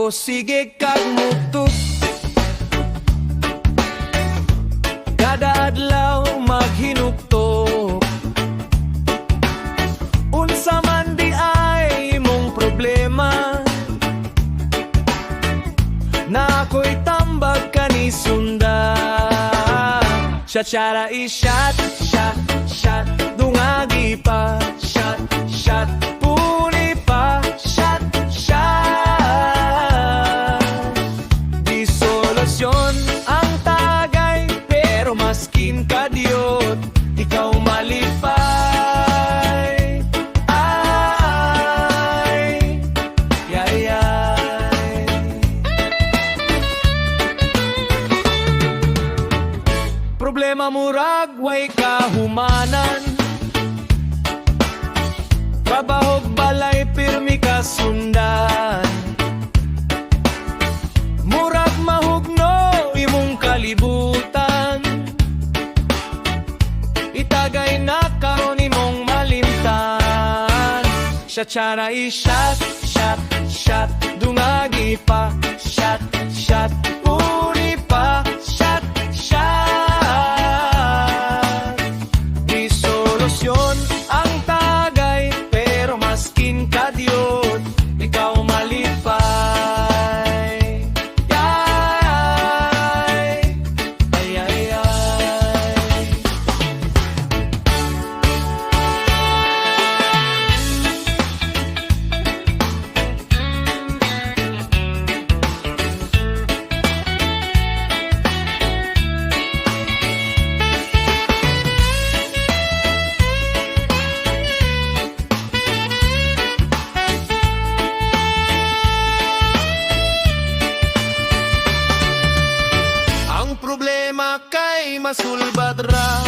o sige kag mutuk. Kada adlaw maghinuktok, unsa man di ay imong problema, na ako'y tambag kanisunda. Shachara i shot, shot, shot, dungagi pa, shot, shot, puni pa, shot, shot. Di solusyon ang tagay, pero maskin ka diyot, ikaw malipay. Ay, yay, yay. Problema murag way kahumanan, trabahog balay pirmi kasundan. Murag mahugno imong kalibutan, itagay na karon imong malimtan. Shachara i shot, shot, shot, dungagi pa, shot, shot, puni pa, shot, shot. Di solusyon ang tagay, pero maskin ka diyot, ikaw malipay. Yay, ay, ay, ay. Ang problema kay masulbad ra,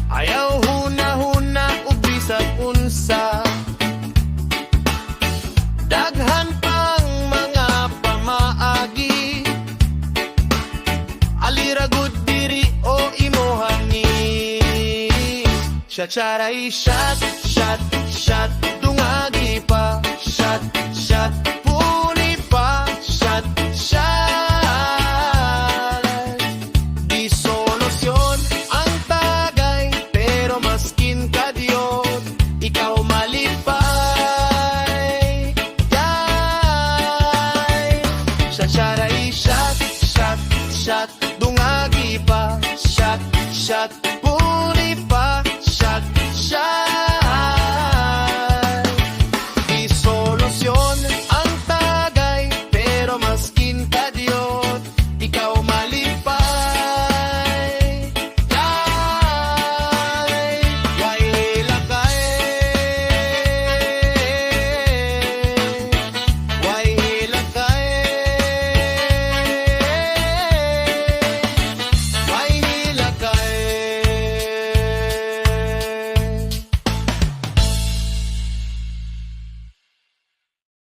ayaw huna-huna ug bisag unsa. Daghan pang mga pamaagi, aliragud diri o imohangi. Shachara i shot, shot, shot, dungagi pa, shot, shot, puni pa, shot, shot. Di solusyon ang tagay, pero maskin ka diyot, ikaw malipay. Yay, shachara i shot, shot, shot, dungagi pa, shot, shot,